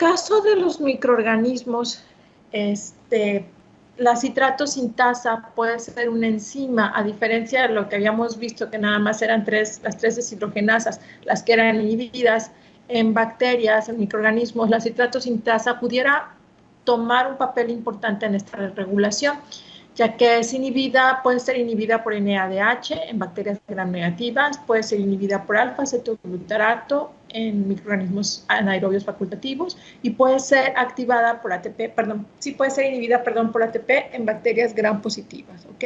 caso de los microorganismos, la citrato sintasa puede ser una enzima, a diferencia de lo que habíamos visto, que nada más eran las 3 deshidrogenasas, las que eran inhibidas en bacterias, en microorganismos. La citrato sintasa pudiera tomar un papel importante en esta regulación, ya que es inhibida, puede ser inhibida por NADH en bacterias gram negativas, puede ser inhibida por alfa-cetoglutarato en microorganismos anaerobios facultativos y puede ser activada por ATP, puede ser inhibida, por ATP en bacterias gram positivas, ¿ok?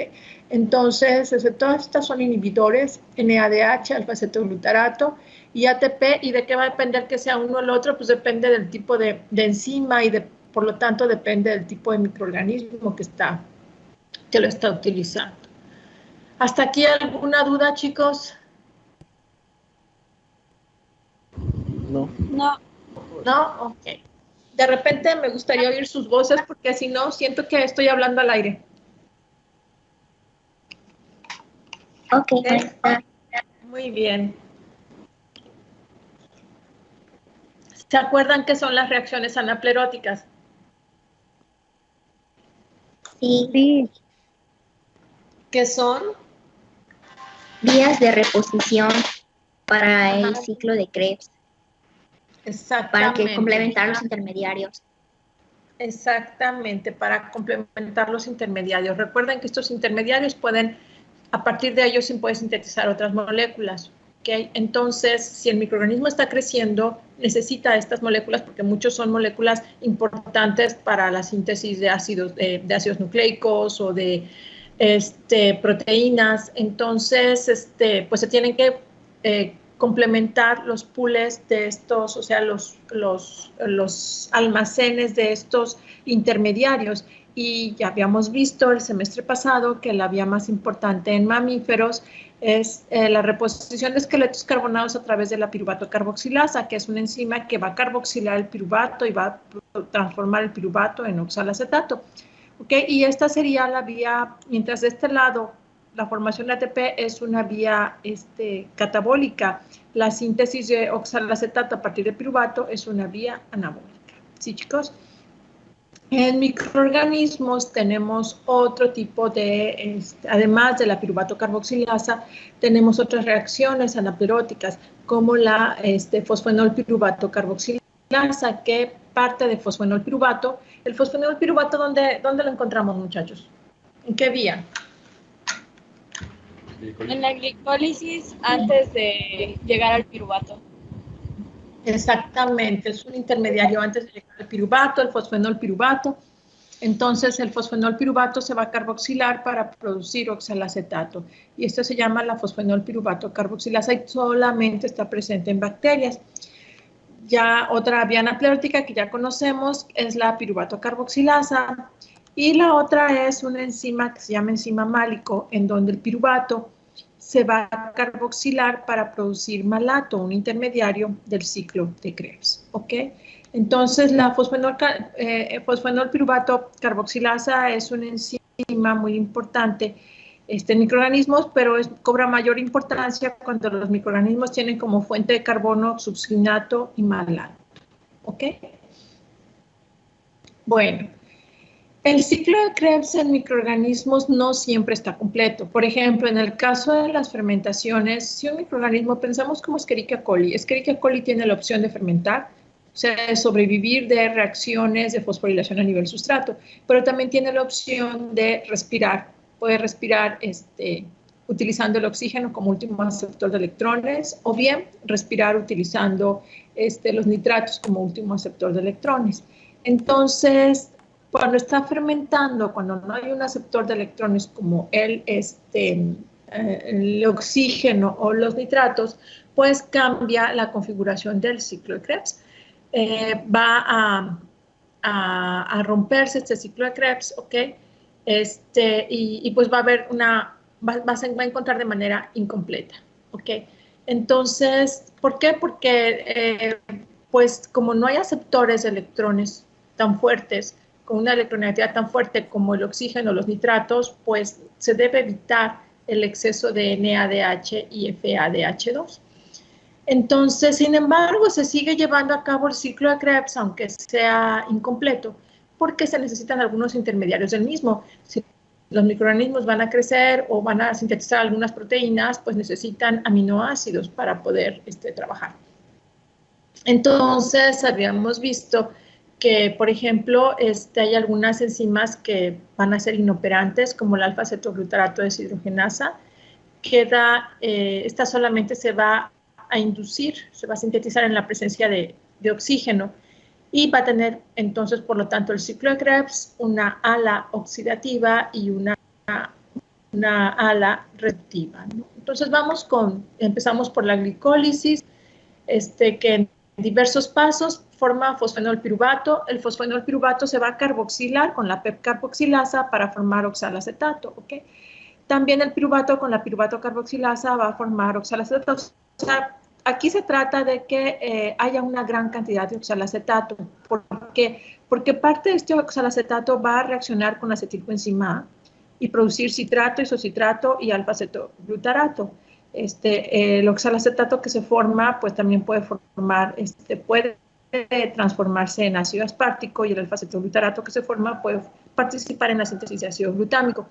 Entonces, todas estas son inhibidores, NADH, alfa-cetoglutarato y ATP, y de qué va a depender que sea uno o el otro, pues depende del tipo de enzima y por lo tanto depende del tipo de microorganismo que lo está utilizando. ¿Hasta aquí alguna duda, chicos? No. No. ¿No? Ok. De repente me gustaría oír sus voces porque si no, siento que estoy hablando al aire. Ok. Muy bien. ¿Se acuerdan qué son las reacciones anapleróticas? Sí. ¿Qué son? Vías de reposición para el ciclo de Krebs. Exactamente. Para complementar los intermediarios. Exactamente, para complementar los intermediarios. Recuerden que estos intermediarios pueden, a partir de ellos se pueden sintetizar otras moléculas. ¿Okay? Entonces, si el microorganismo está creciendo, necesita estas moléculas porque muchos son moléculas importantes para la síntesis de ácidos nucleicos o de proteínas. Entonces, pues se tienen que complementar los pools de estos, o sea, los almacenes de estos intermediarios. Y ya habíamos visto el semestre pasado que la vía más importante en mamíferos es la reposición de esqueletos carbonados a través de la piruvato carboxilasa, que es una enzima que va a carboxilar el piruvato y va a transformar el piruvato en oxalacetato. ¿Okay? Y esta sería la vía, mientras de este lado la formación de ATP es una vía catabólica, la síntesis de oxalacetato a partir de piruvato es una vía anabólica. ¿Sí, chicos? En microorganismos tenemos otro tipo de, además de la piruvato carboxilasa, tenemos otras reacciones anapleróticas como la fosfenol piruvato carboxilasa, que parte de fosfenol piruvato. El fosfenol piruvato, ¿dónde lo encontramos, muchachos? ¿En qué vía? En la glicólisis antes de llegar al piruvato. Exactamente, es un intermediario antes de llegar al piruvato, el fosfenol piruvato. Entonces, el fosfenol piruvato se va a carboxilar para producir oxalacetato. Y esto se llama la fosfenol piruvato carboxilasa y solamente está presente en bacterias. Ya otra vía anaplerótica que ya conocemos es la piruvato carboxilasa. Y la otra es una enzima que se llama enzima málico, en donde el piruvato se va a carboxilar para producir malato, un intermediario del ciclo de Krebs. ¿Ok? Entonces, la fosfenol piruvato carboxilasa es una enzima muy importante en microorganismos, pero cobra mayor importancia cuando los microorganismos tienen como fuente de carbono succinato y malato. ¿Ok? Bueno. El ciclo de Krebs en microorganismos no siempre está completo. Por ejemplo, en el caso de las fermentaciones, si un microorganismo, pensamos como Escherichia coli. Escherichia coli tiene la opción de fermentar, o sea, de sobrevivir de reacciones de fosforilación a nivel sustrato, pero también tiene la opción de respirar. Puede respirar utilizando el oxígeno como último aceptor de electrones, o bien respirar utilizando los nitratos como último aceptor de electrones. Entonces, cuando está fermentando, cuando no hay un aceptor de electrones como el oxígeno o los nitratos, pues cambia la configuración del ciclo de Krebs. Va a romperse este ciclo de Krebs, ¿ok? Y pues va a haber va a encontrar de manera incompleta, ¿ok? Entonces, ¿por qué? Porque, pues, como no hay aceptores de electrones tan fuertes, con una electronegatividad tan fuerte como el oxígeno o los nitratos, pues se debe evitar el exceso de NADH y FADH2. Entonces, sin embargo, se sigue llevando a cabo el ciclo de Krebs, aunque sea incompleto, porque se necesitan algunos intermediarios del mismo. Si los microorganismos van a crecer o van a sintetizar algunas proteínas, pues necesitan aminoácidos para poder trabajar. Entonces, habíamos visto que, por ejemplo, hay algunas enzimas que van a ser inoperantes, como el alfa-cetoglutarato deshidrogenasa, que esta solamente se va a inducir, se va a sintetizar en la presencia de oxígeno y va a tener entonces, por lo tanto, el ciclo de Krebs, una ala oxidativa y una ala reductiva, ¿no? Entonces empezamos por la glicólisis, que en diversos pasos forma fosfenolpiruvato. El fosfenolpiruvato se va a carboxilar con la PEP-carboxilasa para formar oxalacetato, ¿ok? También el piruvato con la piruvato carboxilasa va a formar oxalacetato. O sea, aquí se trata de que haya una gran cantidad de oxalacetato. ¿Por qué? Porque parte de este oxalacetato va a reaccionar con acetilcoenzima A y producir citrato, isocitrato y alfa-cetoglutarato. El oxalacetato que se forma, pues también puede transformarse en ácido aspartico, y el alfa-cetoglutarato que se forma puede participar en la síntesis de ácido glutámico.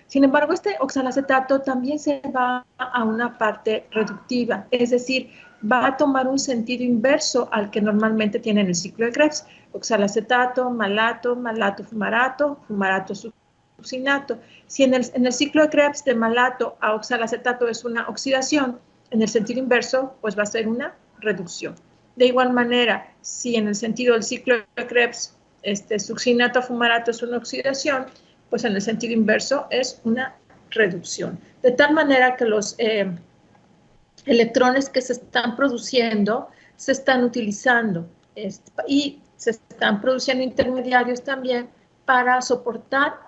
Sin embargo, este oxalacetato también se va a una parte reductiva, es decir, va a tomar un sentido inverso al que normalmente tiene en el ciclo de Krebs. Oxalacetato, malato, malato-fumarato, fumarato-succinato. Si en el ciclo de Krebs de malato a oxalacetato es una oxidación, en el sentido inverso, pues va a ser una reducción. De igual manera, si en el sentido del ciclo de Krebs, succinato-fumarato es una oxidación, pues en el sentido inverso es una reducción. De tal manera que los electrones que se están produciendo se están utilizando y se están produciendo intermediarios también para soportar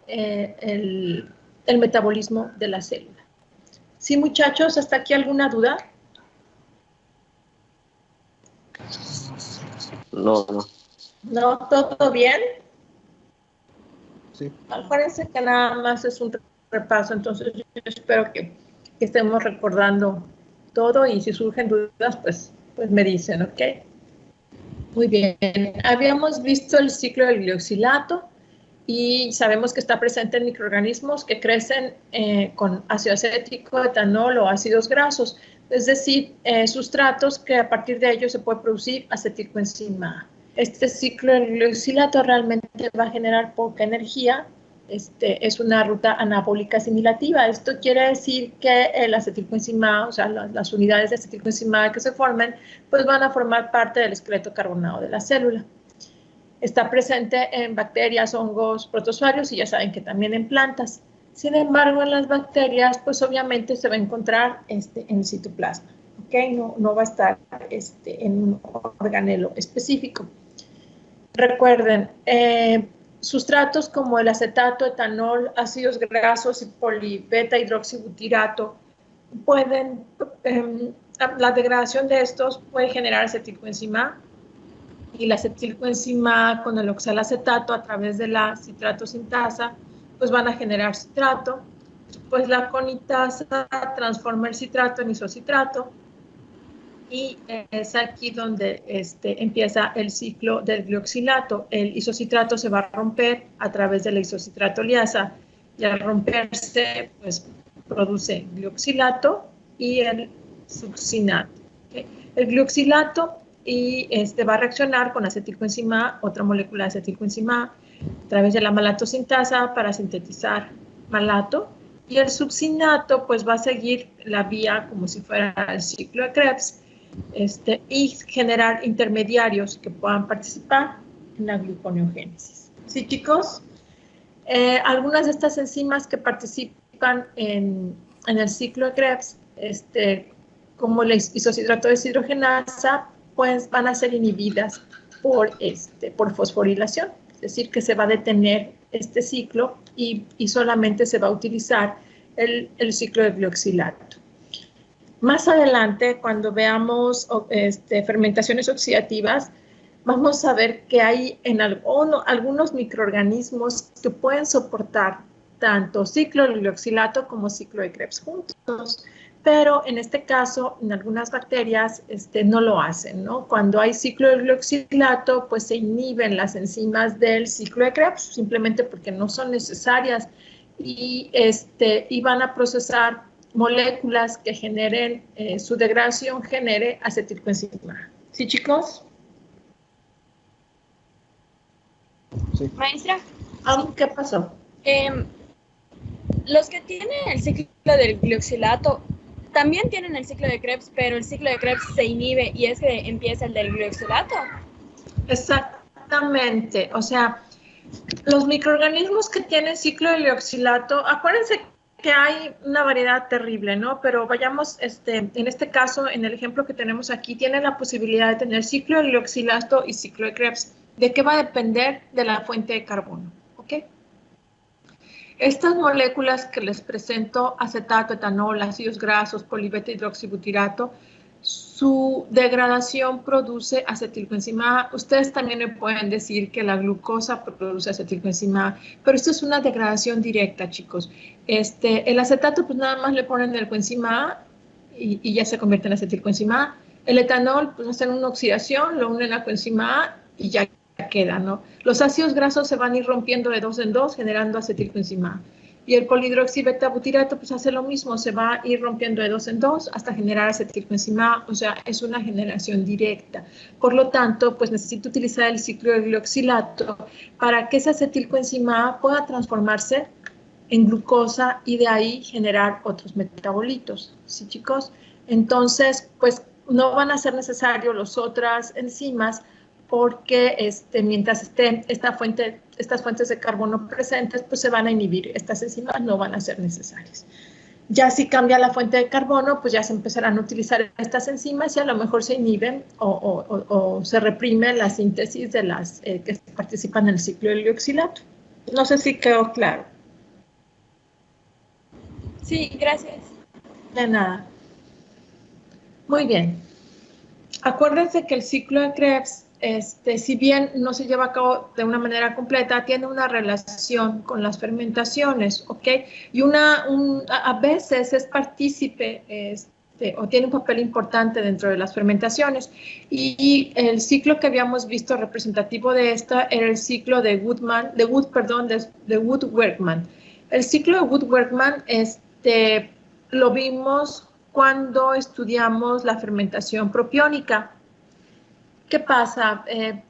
el metabolismo de la célula. ¿Sí, muchachos? ¿Hasta aquí alguna duda? No. ¿No? ¿Todo bien? Sí. Parece que nada más es un repaso, entonces yo espero que estemos recordando todo, y si surgen dudas, pues me dicen, ¿ok? Muy bien. Habíamos visto el ciclo del glioxilato y sabemos que está presente en microorganismos que crecen con ácido acético, etanol o ácidos grasos, es decir, sustratos que a partir de ellos se puede producir acetilcoenzima A. Este ciclo del glioxilato realmente va a generar poca energía. Es una ruta anabólica asimilativa. Esto quiere decir que el acetilcoenzima A, o sea, las unidades de acetilcoenzima A que se formen, pues van a formar parte del esqueleto carbonado de la célula. Está presente en bacterias, hongos, protozoarios y ya saben que también en plantas. Sin embargo, en las bacterias, pues obviamente se va a encontrar en el citoplasma, ¿ok? No va a estar en un organelo específico. Recuerden, sustratos como el acetato, etanol, ácidos grasos y polibeta hidroxibutirato pueden, la degradación de estos puede generar acetilcoenzima A, y la acetilcoenzima A con el oxalacetato a través de la citratosintasa pues van a generar citrato. Pues la conitasa transforma el citrato en isocitrato, y es aquí donde empieza el ciclo del glioxilato. El isocitrato se va a romper a través de la isocitratoliasa, y al romperse, pues produce glioxilato y el succinato. ¿Okay? El glioxilato va a reaccionar con acetilcoenzima A, otra molécula de acetilcoenzima A, a través de la malatosintasa para sintetizar malato, y el succinato pues va a seguir la vía como si fuera el ciclo de Krebs, y generar intermediarios que puedan participar en la gluconeogénesis. ¿Sí, chicos? Algunas de estas enzimas que participan en el ciclo de Krebs, como la isocitrato deshidrogenasa, pues van a ser inhibidas por fosforilación, es decir, que se va a detener este ciclo y solamente se va a utilizar el ciclo de glioxilato. Más adelante, cuando veamos fermentaciones oxidativas, vamos a ver que hay en algunos microorganismos que pueden soportar tanto ciclo de glioxilato como ciclo de Krebs juntos. pero en este caso, en algunas bacterias no lo hacen, ¿no? Cuando hay ciclo de glioxilato, pues se inhiben las enzimas del ciclo de Krebs, simplemente porque no son necesarias y van a procesar moléculas que generen, su degradación genere acetilcoenzima A. ¿Sí, chicos? Sí. Maestra, ¿Qué pasó? los que tienen el ciclo del glioxilato también tienen el ciclo de Krebs, pero el ciclo de Krebs se inhibe y es que empieza el del glioxilato. Exactamente, o sea, los microorganismos que tienen ciclo de glioxilato, acuérdense que hay una variedad terrible, ¿no? Pero vayamos, en este caso, en el ejemplo que tenemos aquí, tienen la posibilidad de tener ciclo de glioxilato y ciclo de Krebs. ¿De qué va a depender? De la fuente de carbono, ¿ok? Estas moléculas que les presento, acetato, etanol, ácidos grasos, polibeta-hidroxibutirato, su degradación produce acetilcoenzima A. Ustedes también me pueden decir que la glucosa produce acetilcoenzima A, pero esto es una degradación directa, chicos. El acetato, pues nada más le ponen el coenzima A y ya se convierte en acetilcoenzima A. El etanol, pues hacen una oxidación, lo unen a coenzima A y ya queda, ¿no? Los ácidos grasos se van a ir rompiendo de 2 en 2, generando acetilcoenzima A. Y el polihidroxibeta-butirato pues hace lo mismo, se va a ir rompiendo de 2 en 2 hasta generar acetilcoenzima A, o sea, es una generación directa. Por lo tanto, pues necesito utilizar el ciclo de glioxilato para que esa acetilcoenzima A pueda transformarse en glucosa y de ahí generar otros metabolitos, ¿sí, chicos? Entonces, pues no van a ser necesarios las otras enzimas porque mientras estén estas fuentes de carbono presentes, pues se van a inhibir. Estas enzimas no van a ser necesarias. Ya si cambia la fuente de carbono, pues ya se empezarán a utilizar estas enzimas y a lo mejor se inhiben o se reprime la síntesis de las que participan en el ciclo del glioxilato. No sé si quedó claro. Sí, gracias. De nada. Muy bien. Acuérdense que el ciclo de Krebs, si bien no se lleva a cabo de una manera completa, tiene una relación con las fermentaciones, ¿ok? Y a veces es partícipe o tiene un papel importante dentro de las fermentaciones. Y el ciclo que habíamos visto representativo de esta era el ciclo de Wood-Werkman. El ciclo de Wood-Werkman lo vimos cuando estudiamos la fermentación propiónica. ¿Qué pasa?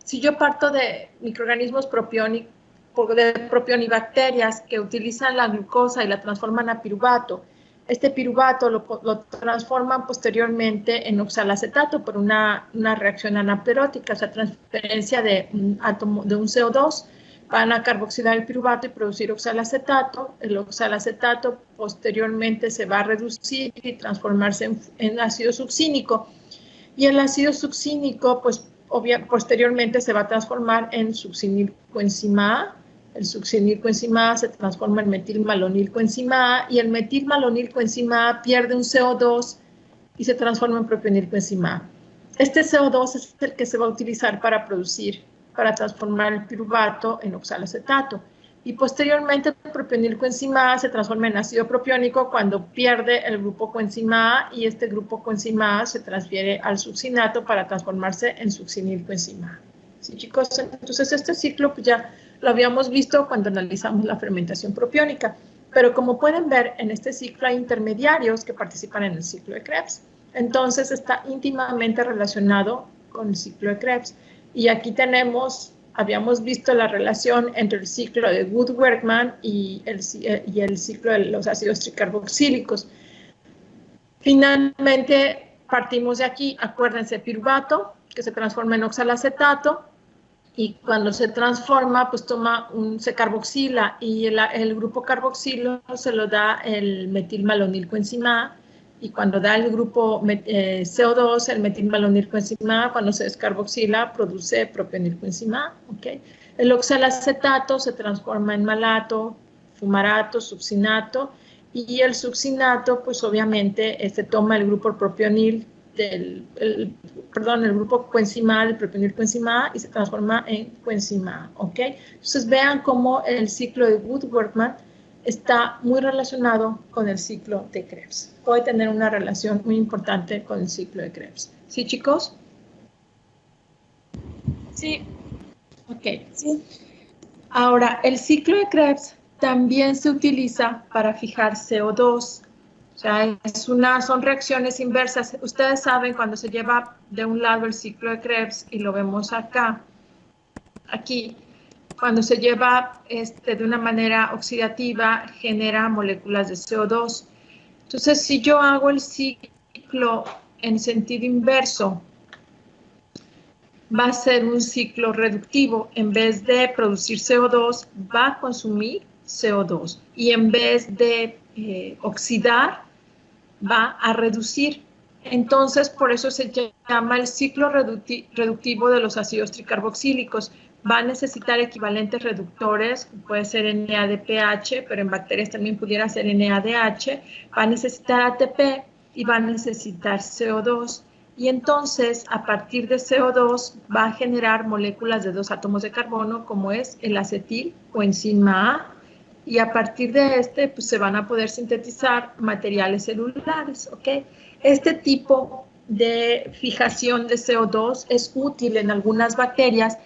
Si yo parto de microorganismos propionibacterias que utilizan la glucosa y la transforman a piruvato, este piruvato lo transforman posteriormente en oxalacetato por una reacción anaplerótica, o sea, transferencia de un CO2, van a carboxilar el piruvato y producir oxalacetato. El oxalacetato posteriormente se va a reducir y transformarse en ácido succínico. Y el ácido succínico, pues posteriormente se va a transformar en succinilcoenzima A. El succinilcoenzima A se transforma en metilmalonilcoenzima A y el metilmalonilcoenzima A pierde un CO2 y se transforma en propionilcoenzima A. Este CO2 es el que se va a utilizar para transformar el piruvato en oxalacetato. Y posteriormente el propionilcoenzima A se transforma en ácido propiónico cuando pierde el grupo coenzima A y este grupo coenzima A se transfiere al succinato para transformarse en succinilcoenzima A. ¿Sí, chicos? Entonces este ciclo pues ya lo habíamos visto cuando analizamos la fermentación propiónica, pero como pueden ver en este ciclo hay intermediarios que participan en el ciclo de Krebs. Entonces está íntimamente relacionado con el ciclo de Krebs. Y aquí habíamos visto la relación entre el ciclo de Wood-Werkman y el ciclo de los ácidos tricarboxílicos. Finalmente, partimos de aquí, acuérdense, piruvato, que se transforma en oxalacetato, y cuando se transforma, pues se carboxila, y el grupo carboxilo se lo da el metilmalonilcoenzima A, y cuando da el grupo CO2, el metilmalonilcoenzima A, cuando se descarboxila, produce propionilcoenzima A, ¿ok? El oxalacetato se transforma en malato, fumarato, succinato, y el succinato, pues obviamente, toma el grupo propionil el grupo coenzima A, del propionilcoenzima A, y se transforma en coenzima A, ¿ok? Entonces vean cómo el ciclo de Wood-Werkman está muy relacionado con el ciclo de Krebs. Puede tener una relación muy importante con el ciclo de Krebs. ¿Sí, chicos? Sí. Ok. Sí. Ahora, el ciclo de Krebs también se utiliza para fijar CO2. O sea, son reacciones inversas. Ustedes saben cuando se lleva de un lado el ciclo de Krebs, y lo vemos acá, aquí, cuando se lleva de una manera oxidativa, genera moléculas de CO2. Entonces, si yo hago el ciclo en sentido inverso, va a ser un ciclo reductivo. En vez de producir CO2, va a consumir CO2. Y en vez de oxidar, va a reducir. Entonces, por eso se llama el ciclo reductivo de los ácidos tricarboxílicos. Va a necesitar equivalentes reductores, puede ser NADPH, pero en bacterias también pudiera ser NADH. Va a necesitar ATP y va a necesitar CO2. Y entonces, a partir de CO2, va a generar moléculas de 2 átomos de carbono, como es el acetil o enzima A. Y a partir de pues se van a poder sintetizar materiales celulares, ¿ok? Este tipo de fijación de CO2 es útil en algunas bacterias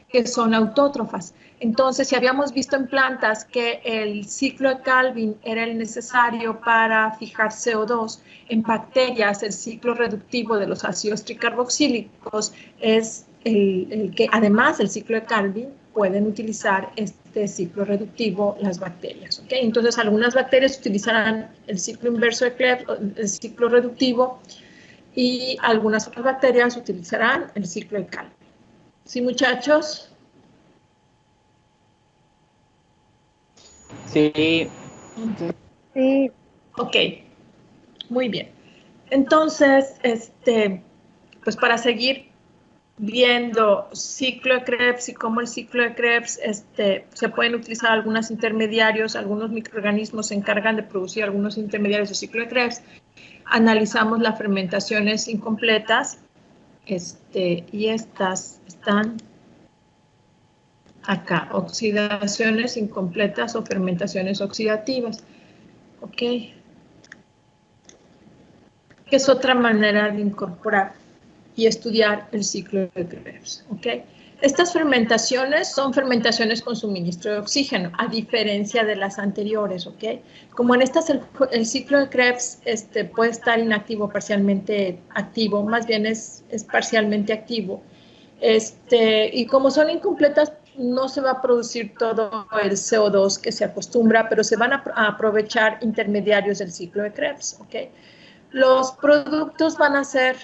que son autótrofas. Entonces, si habíamos visto en plantas que el ciclo de Calvin era el necesario para fijar CO2, en bacterias el ciclo reductivo de los ácidos tricarboxílicos es el que, además del ciclo de Calvin, pueden utilizar este ciclo reductivo las bacterias, ¿ok? Entonces, algunas bacterias utilizarán el ciclo inverso de Krebs, el ciclo reductivo, y algunas otras bacterias utilizarán el ciclo de Calvin. ¿Sí, muchachos? Sí. Sí. Ok, muy bien. Entonces, pues para seguir viendo ciclo de Krebs y cómo el ciclo de Krebs se pueden utilizar algunos intermediarios, algunos microorganismos se encargan de producir algunos intermediarios de ciclo de Krebs. Analizamos las fermentaciones incompletas, y estas están acá, oxidaciones incompletas o fermentaciones oxidativas, ¿ok? Que es otra manera de incorporar y estudiar el ciclo de Krebs, ¿ok? Estas fermentaciones son fermentaciones con suministro de oxígeno, a diferencia de las anteriores, ¿ok? Como en estas el ciclo de Krebs puede estar inactivo, parcialmente activo, más bien es parcialmente activo, y como son incompletas, no se va a producir todo el CO2 que se acostumbra, pero se van a aprovechar intermediarios del ciclo de Krebs, ¿ok? Los productos van a ser,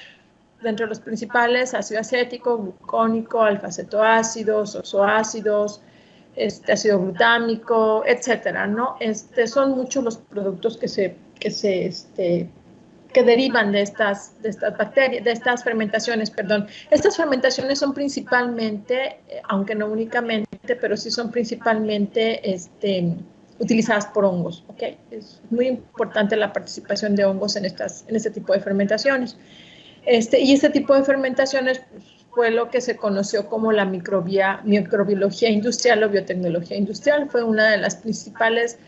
dentro de los principales, ácido acético, glucónico, alfa-cetoácidos, ozoácidos, ácido glutámico, etcétera, ¿no? Son muchos los productos que derivan de estas bacterias, de estas fermentaciones, perdón. Estas fermentaciones son principalmente, aunque no únicamente, pero sí son principalmente utilizadas por hongos, ¿ok? Es muy importante la participación de hongos en este tipo de fermentaciones. Y este tipo de fermentaciones fue lo que se conoció como la microbiología industrial o biotecnología industrial. Fue una de las principales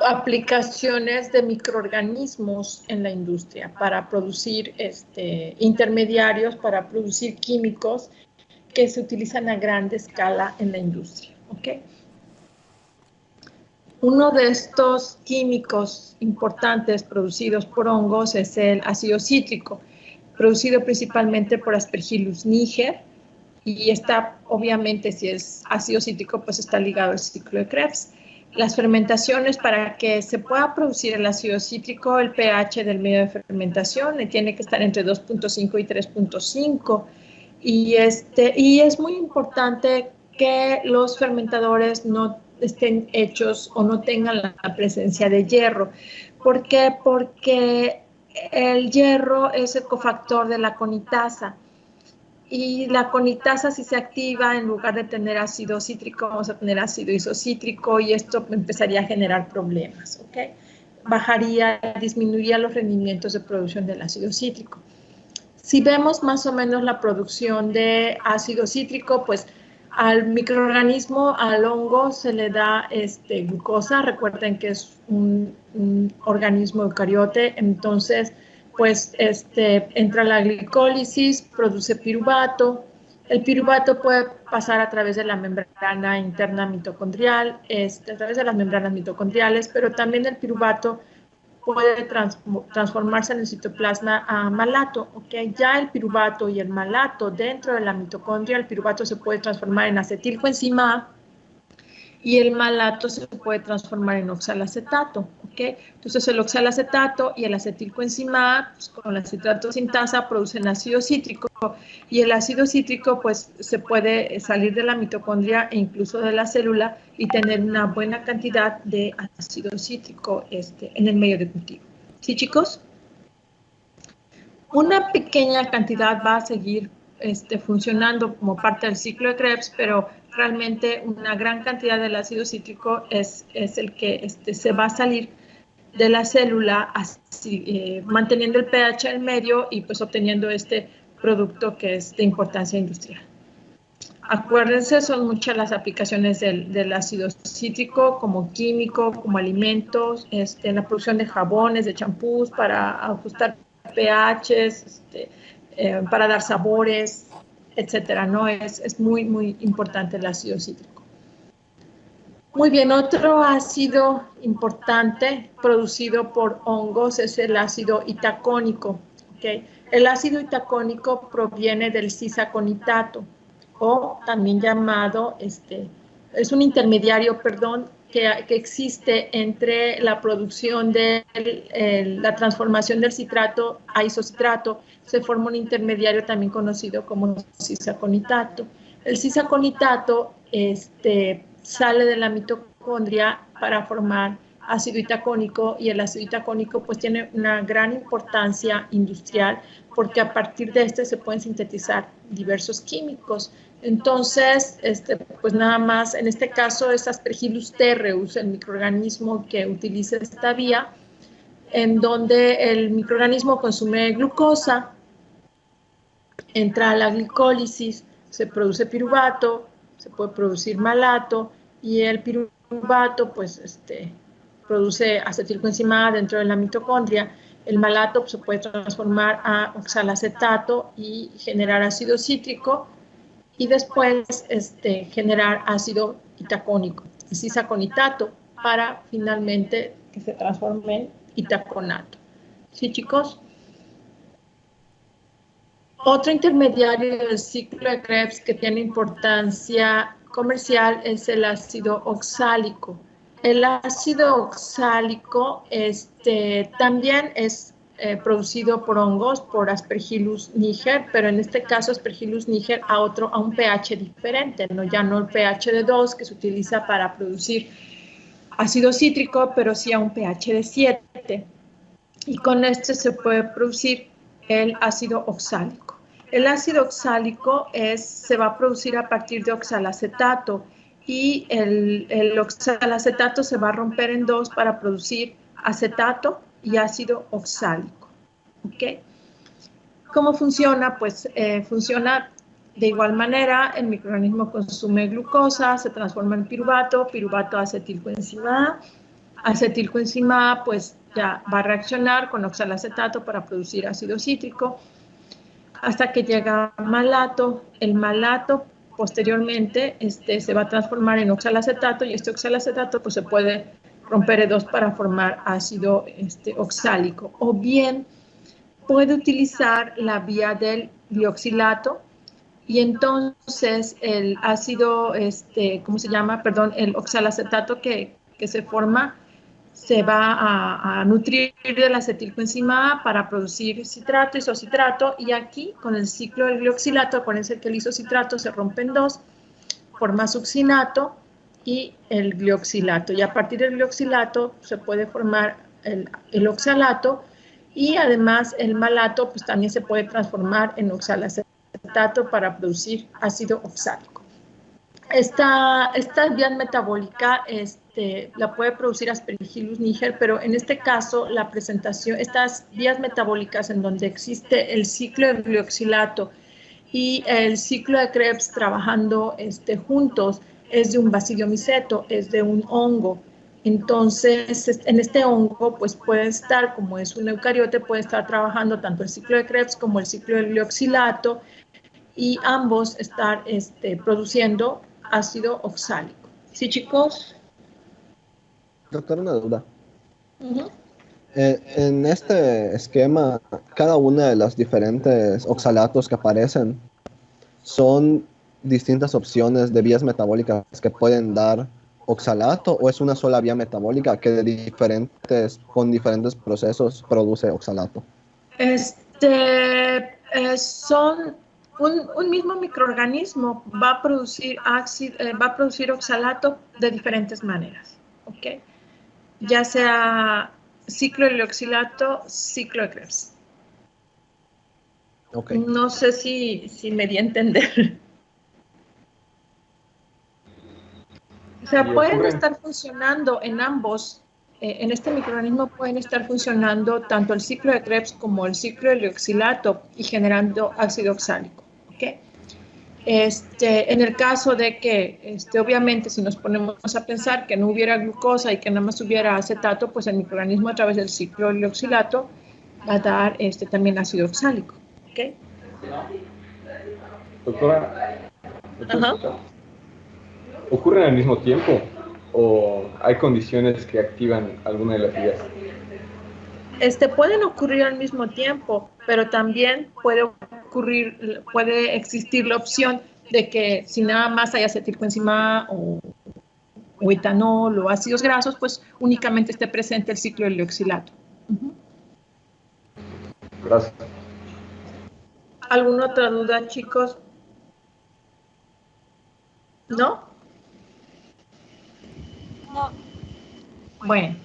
aplicaciones de microorganismos en la industria para producir intermediarios, para producir químicos que se utilizan a gran escala en la industria, ¿ok? Uno de estos químicos importantes producidos por hongos es el ácido cítrico, producido principalmente por Aspergillus niger, y está, obviamente, si es ácido cítrico, pues está ligado al ciclo de Krebs. Las fermentaciones, para que se pueda producir el ácido cítrico, el pH del medio de fermentación tiene que estar entre 2.5 y 3.5, y es muy importante que los fermentadores no estén hechos o no tengan la presencia de hierro. ¿Por qué? Porque el hierro es el cofactor de la conitasa, y la conitasa, si se activa, en lugar de tener ácido cítrico, vamos a tener ácido isocítrico, y esto empezaría a generar problemas, ¿ok? Disminuiría los rendimientos de producción del ácido cítrico. Si vemos más o menos la producción de ácido cítrico, pues Al microorganismo, al hongo, se le da glucosa. Recuerden que es un organismo eucariote, entonces pues entra la glicólisis, produce piruvato. El piruvato puede pasar a través de la membrana interna mitocondrial, a través de las membranas mitocondriales, pero también el piruvato puede transformarse en el citoplasma a malato, ¿ok? Ya el piruvato y el malato dentro de la mitocondria, el piruvato se puede transformar en acetilcoenzima A y el malato se puede transformar en oxalacetato, ¿ok? Entonces el oxalacetato y el acetilcoenzima A, pues, con la citrato sintasa producen ácido cítrico y el ácido cítrico pues se puede salir de la mitocondria e incluso de la célula y tener una buena cantidad de ácido cítrico en el medio de cultivo. ¿Sí, chicos? Una pequeña cantidad va a seguir funcionando como parte del ciclo de Krebs, pero realmente una gran cantidad del ácido cítrico es el que se va a salir de la célula así, manteniendo el pH en medio y pues obteniendo este producto que es de importancia industrial. Acuérdense, son muchas las aplicaciones del ácido cítrico como químico, como alimentos, en la producción de jabones, de champús, para ajustar pHs, para dar sabores, etcétera, ¿no? Es muy, muy importante el ácido cítrico. Muy bien, otro ácido importante producido por hongos es el ácido itacónico, ¿okay? El ácido itacónico proviene del cisaconitato, o también llamado, es un intermediario, perdón, que existe entre la producción de la transformación del citrato a isocitrato. Se forma un intermediario también conocido como cisaconitato. El cisaconitato sale de la mitocondria para formar ácido itacónico y el ácido itacónico pues tiene una gran importancia industrial porque a partir de se pueden sintetizar diversos químicos. Entonces, pues nada más, en este caso es Aspergillus terreus, el microorganismo que utiliza esta vía, en donde el microorganismo consume glucosa, entra a la glicólisis, se produce piruvato, se puede producir malato, y el piruvato, pues, produce acetilcoenzima A dentro de la mitocondria. El malato pues, se puede transformar a oxalacetato y generar ácido cítrico, y después generar ácido itacónico, el cisaconitato, para finalmente que se transforme en itaconato. ¿Sí, chicos? Otro intermediario del ciclo de Krebs que tiene importancia comercial es el ácido oxálico. El ácido oxálico también es producido por hongos, por Aspergillus niger, pero en este caso Aspergillus niger a un pH diferente, ¿no? Ya no el pH de 2 que se utiliza para producir ácido cítrico, pero sí a un pH de 7. Y con se puede producir el ácido oxálico. El ácido oxálico se va a producir a partir de oxalacetato y el oxalacetato se va a romper en dos para producir acetato y ácido oxálico. ¿Okay? ¿Cómo funciona? Pues funciona de igual manera. El microorganismo consume glucosa, se transforma en piruvato, piruvato a acetilcoenzima A. Acetilcoenzima A pues ya va a reaccionar con oxalacetato para producir ácido cítrico hasta que llega malato. El malato posteriormente se va a transformar en oxalacetato y este oxalacetato pues se puede romper en dos para formar ácido oxálico, o bien puede utilizar la vía del dioxilato y entonces el ácido, ¿cómo se llama? Perdón, el oxalacetato que se forma se va a nutrir de la acetilcoenzima A para producir citrato, isocitrato, y aquí con el ciclo del glioxilato, acuérdense que el isocitrato se rompe en dos, forma succinato y el glioxilato, y a partir del glioxilato se puede formar el oxalato, y además el malato pues también se puede transformar en oxalacetato para producir ácido oxálico. Esta vía metabólica la puede producir Aspergillus niger, pero en este caso la presentación, estas vías metabólicas en donde existe el ciclo de glioxilato y el ciclo de Krebs trabajando juntos es de un bacillomiceto, es de un hongo. Entonces, en este hongo, pues puede estar, como es un eucariote, puede estar trabajando tanto el ciclo de Krebs como el ciclo del glioxilato y ambos estar produciendo ácido oxálico. ¿Sí, chicos? Doctor, una duda. Uh-huh. En este esquema, cada una de las diferentes oxalatos que aparecen son distintas opciones de vías metabólicas que pueden dar oxalato, o es una sola vía metabólica que con diferentes procesos produce oxalato. Son un mismo microorganismo va a producir oxalato de diferentes maneras, ¿ok? Ya sea ciclo de glioxilato, ciclo de Krebs. Okay. No sé si me di a entender. O sea, pueden estar funcionando en ambos, en este microorganismo pueden estar funcionando tanto el ciclo de Krebs como el ciclo de glioxilato y generando ácido oxálico, ¿ok? En el caso de que, obviamente, si nos ponemos a pensar que no hubiera glucosa y que nada más hubiera acetato, pues el microorganismo a través del ciclo de glioxilato va a dar también ácido oxálico, ¿ok? Doctora, ¿ocurren al mismo tiempo o hay condiciones que activan alguna de las vías? Pueden ocurrir al mismo tiempo, pero también puede existir la opción de que si nada más hay acetilcoenzima o etanol o ácidos grasos, pues únicamente esté presente el ciclo del glioxilato. Uh-huh. Gracias. ¿Alguna otra duda, chicos? ¿No? No. Bueno.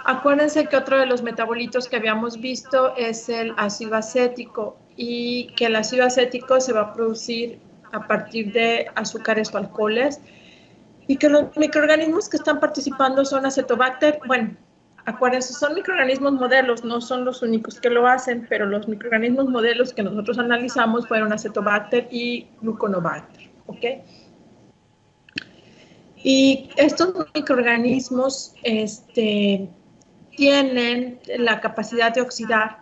Acuérdense que otro de los metabolitos que habíamos visto es el ácido acético y que el ácido acético se va a producir a partir de azúcares o alcoholes y que los microorganismos que están participando son Acetobacter. Bueno, acuérdense, son microorganismos modelos, no son los únicos que lo hacen, pero los microorganismos modelos que nosotros analizamos fueron Acetobacter y Gluconobacter, ¿ok? Y estos microorganismos, tienen la capacidad de oxidar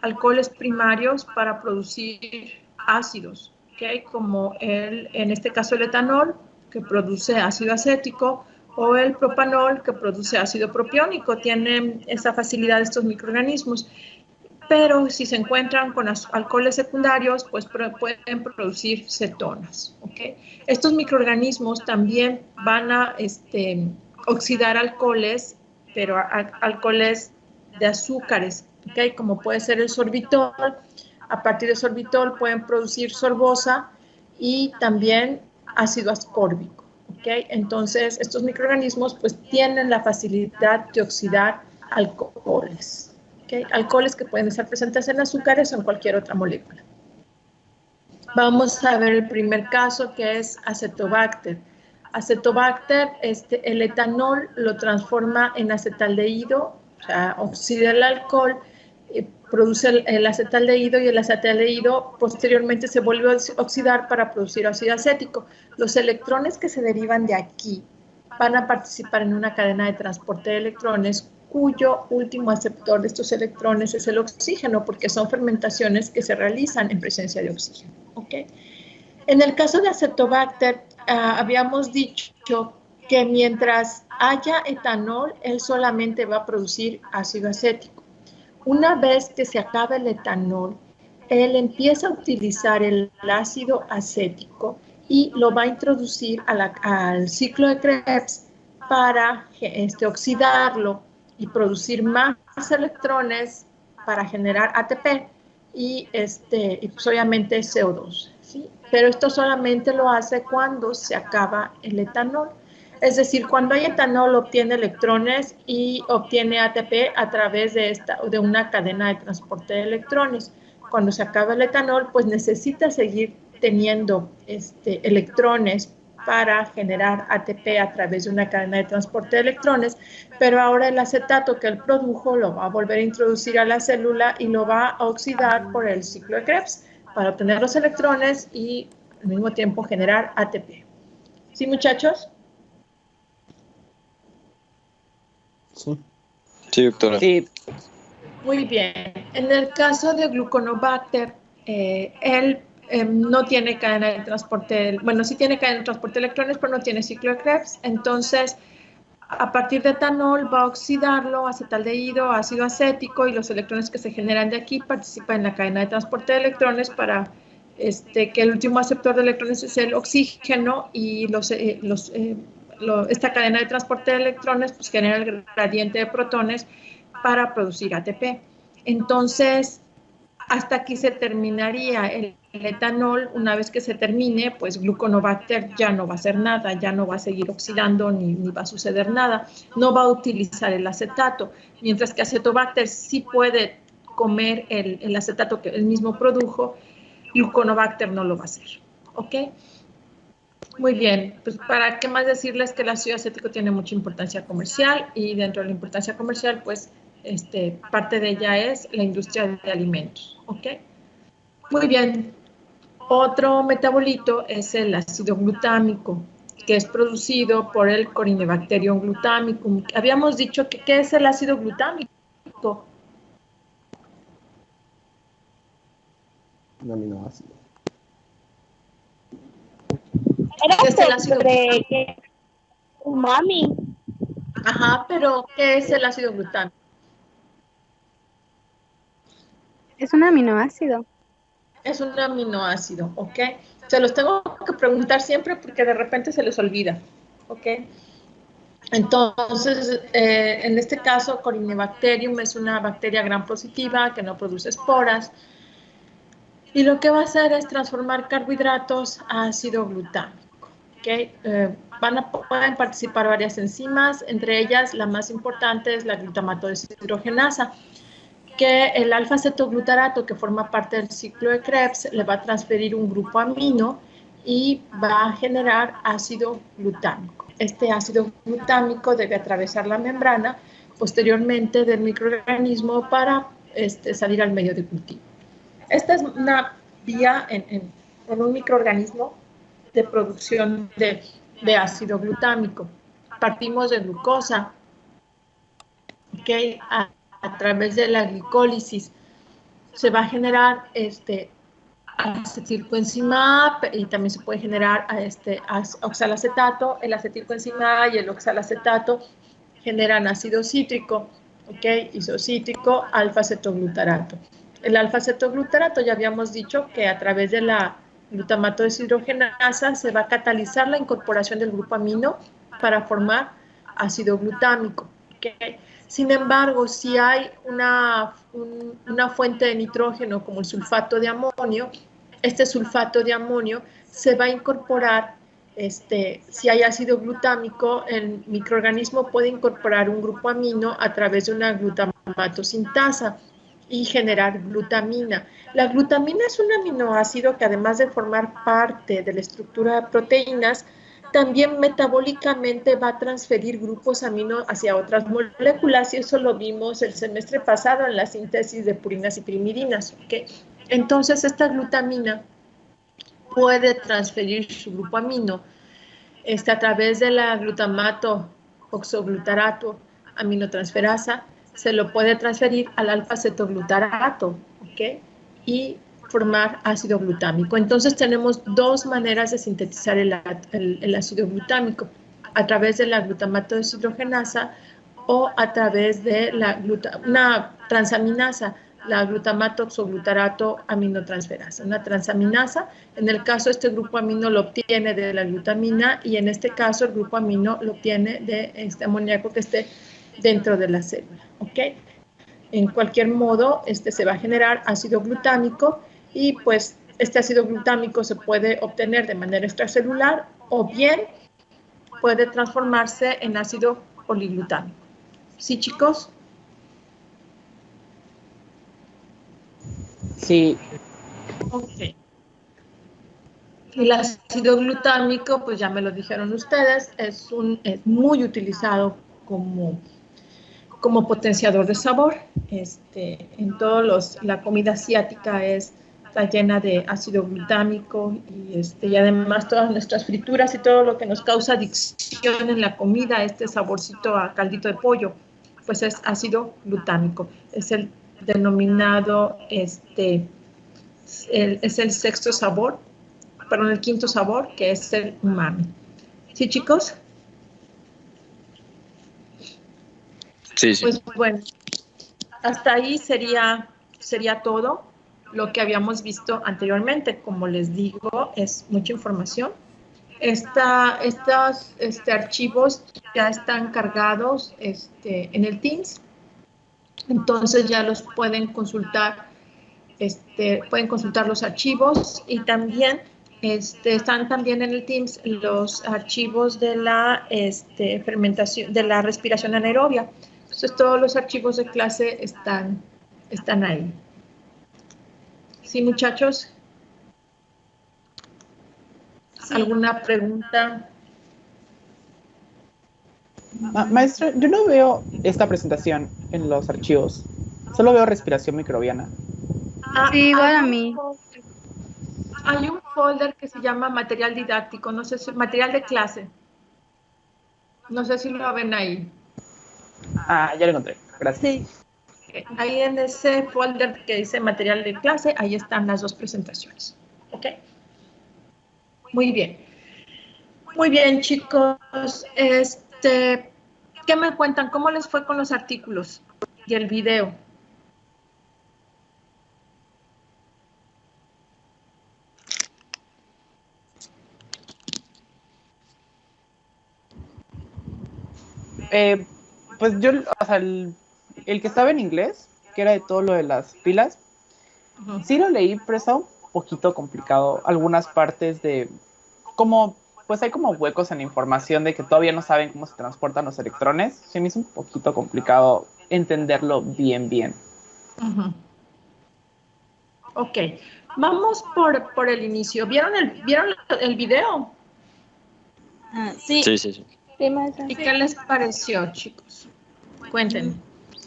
alcoholes primarios para producir ácidos, ¿okay? Como en este caso el etanol, que produce ácido acético, o el propanol, que produce ácido propiónico. Tienen esa facilidad estos microorganismos. Pero si se encuentran con alcoholes secundarios, pues pueden producir cetonas, ¿okay? Estos microorganismos también van a oxidar alcoholes, pero alcoholes de azúcares, ¿okay? Como puede ser el sorbitol. A partir de sorbitol pueden producir sorbosa y también ácido ascórbico, ¿okay? Entonces, estos microorganismos pues tienen la facilidad de oxidar alcoholes. ¿Okay? Alcoholes que pueden estar presentes en azúcares o en cualquier otra molécula. Vamos a ver el primer caso, que es Acetobacter. Acetobacter, el etanol lo transforma en acetaldehído, o sea, oxida el alcohol, produce el acetaldehído y el acetaldehído posteriormente se vuelve a oxidar para producir ácido acético. Los electrones que se derivan de aquí van a participar en una cadena de transporte de electrones cuyo último aceptor de estos electrones es el oxígeno, porque son fermentaciones que se realizan en presencia de oxígeno. ¿Okay? En el caso de Acetobacter, habíamos dicho que mientras haya etanol, él solamente va a producir ácido acético. Una vez que se acaba el etanol, él empieza a utilizar el ácido acético y lo va a introducir al ciclo de Krebs para oxidarlo y producir más electrones para generar ATP y pues obviamente CO2, ¿sí? Pero esto solamente lo hace cuando se acaba el etanol. Es decir, cuando hay etanol obtiene electrones y obtiene ATP a través de una cadena de transporte de electrones. Cuando se acaba el etanol, pues necesita seguir teniendo electrones para generar ATP a través de una cadena de transporte de electrones, pero ahora el acetato que él produjo lo va a volver a introducir a la célula y lo va a oxidar por el ciclo de Krebs. para obtener los electrones y al mismo tiempo generar ATP. ¿Sí, muchachos? Sí. Sí, doctora. Sí, Muy bien. En el caso de Gluconobacter, él no tiene cadena de transporte, bueno, sí tiene cadena de transporte de electrones, pero no tiene ciclo de Krebs. Entonces, a partir de etanol va a oxidarlo, acetaldehído, ácido acético, y los electrones que se generan de aquí participan en la cadena de transporte de electrones para que el último aceptor de electrones es el oxígeno, y esta cadena de transporte de electrones pues genera el gradiente de protones para producir ATP. Entonces, hasta aquí se terminaría el etanol. Una vez que se termine, pues Gluconobacter ya no va a hacer nada, ya no va a seguir oxidando ni va a suceder nada. No va a utilizar el acetato, mientras que Acetobacter sí puede comer el acetato que él mismo produjo. Gluconobacter no lo va a hacer. ¿Ok? Muy bien, pues para qué más decirles que el ácido acético tiene mucha importancia comercial, y dentro de la importancia comercial, pues parte de ella es la industria de alimentos. ¿Ok? Muy bien. Otro metabolito es el ácido glutámico, que es producido por el Corynebacterium glutamicum. Habíamos dicho que ¿qué es el ácido glutámico? Un aminoácido. Era ¿Qué es el ácido sobre que umami. Ajá, pero ¿qué es el ácido glutámico? Es un aminoácido. Es un aminoácido, ¿ok? Se los tengo que preguntar siempre porque de repente se les olvida, ¿ok? Entonces, en este caso, Corynebacterium es una bacteria gram positiva que no produce esporas, y lo que va a hacer es transformar carbohidratos a ácido glutámico, ¿ok? Pueden participar varias enzimas, entre ellas la más importante es la glutamato deshidrogenasa, que el alfa-cetoglutarato, que forma parte del ciclo de Krebs, le va a transferir un grupo amino y va a generar ácido glutámico. Este ácido glutámico debe atravesar la membrana posteriormente del microorganismo para salir al medio de cultivo. Esta es una vía en un microorganismo de producción de ácido glutámico. Partimos de glucosa, ¿okay? A través de la glicólisis se va a generar acetilcoenzima A, y también se puede generar oxalacetato. El acetilcoenzima A y el oxalacetato generan ácido cítrico, ¿ok? Isocítrico, alfa-cetoglutarato. El alfa-cetoglutarato ya habíamos dicho que a través de la glutamato deshidrogenasa se va a catalizar la incorporación del grupo amino para formar ácido glutámico, ¿ok? Sin embargo, si hay una fuente de nitrógeno como el sulfato de amonio, este sulfato de amonio se va a incorporar, si hay ácido glutámico, el microorganismo puede incorporar un grupo amino a través de una glutamatosintasa y generar glutamina. La glutamina es un aminoácido que, además de formar parte de la estructura de proteínas, también metabólicamente va a transferir grupos amino hacia otras moléculas, y eso lo vimos el semestre pasado en la síntesis de purinas y pirimidinas, ¿okay? Entonces, esta glutamina puede transferir su grupo amino a través de la glutamato oxoglutarato aminotransferasa, se lo puede transferir al alfa-cetoglutarato, ¿ok? Y formar ácido glutámico. Entonces tenemos dos maneras de sintetizar el ácido glutámico: a través de la glutamato deshidrogenasa o a través de una transaminasa, la glutamato oxoglutarato aminotransferasa. Una transaminasa, en el caso este grupo amino lo obtiene de la glutamina, y en este caso el grupo amino lo obtiene de este amoníaco que esté dentro de la célula, ¿ok? En cualquier modo, se va a generar ácido glutámico, y pues este ácido glutámico se puede obtener de manera extracelular o bien puede transformarse en ácido poliglutámico. ¿Sí, chicos? sí, Ok. El ácido glutámico, pues ya me lo dijeron ustedes, es muy utilizado como potenciador de sabor. En todos la comida asiática es está llena de ácido glutámico y además todas nuestras frituras y todo lo que nos causa adicción en la comida, este saborcito a caldito de pollo, pues es ácido glutámico. Es el denominado, es el sexto sabor, perdón, el quinto sabor, que es el umami. ¿Sí, chicos? Sí, sí. Pues bueno, hasta ahí sería todo lo que habíamos visto anteriormente. Como les digo, es mucha información. Estos archivos ya están cargados en el Teams, entonces ya los pueden consultar, pueden consultar los archivos y también están también en el Teams los archivos de la fermentación, de la respiración anaerobia. Entonces todos los archivos de clase están ahí. ¿Sí, muchachos? ¿Alguna pregunta? Maestra, yo no veo esta presentación en los archivos. Solo veo respiración microbiana. Sí, igual a mí. Hay un folder que se llama material didáctico, no sé si material de clase. No sé si lo ven ahí. Ah, ya lo encontré. Gracias. Sí. Ahí en ese folder que dice material de clase, ahí están las dos presentaciones. ¿Ok? Muy bien. Muy bien, chicos. ¿Qué me cuentan? ¿Cómo les fue con los artículos y el video? Pues yo, o sea, el que estaba en inglés, que era de todo lo de las pilas, sí lo leí, pero está un poquito complicado. Algunas partes de como, pues hay como huecos en la información de que todavía no saben cómo se transportan los electrones. Se me hizo un poquito complicado entenderlo bien. Ok, vamos por el inicio. ¿Vieron el video? Sí. Sí. ¿Y qué les pareció, chicos? Cuéntenme.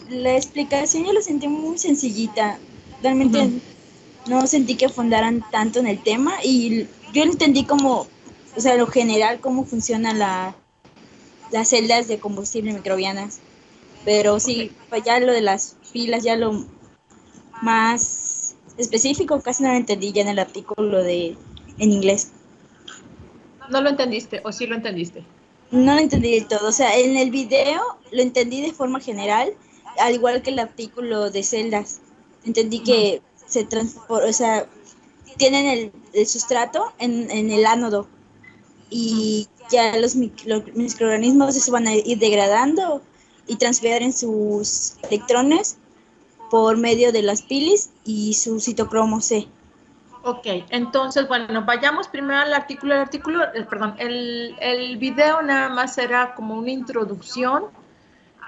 La explicación yo la sentí muy sencillita. Realmente no sentí que fundaran tanto en el tema y yo entendí como, o sea, lo general, cómo funcionan las celdas de combustible microbianas. Pero sí, pues ya lo de las pilas, ya lo más específico, casi no lo entendí ya en el artículo en inglés. ¿No lo entendiste o sí lo entendiste? No lo entendí del todo, o sea, en el video lo entendí de forma general, al igual que el artículo de celdas. Entendí que se transporta, o sea, tienen el sustrato en el ánodo y ya los microorganismos se van a ir degradando y transfieren sus electrones por medio de las pilis y su citocromo C. Ok, entonces, bueno, vayamos primero al artículo. El video nada más era como una introducción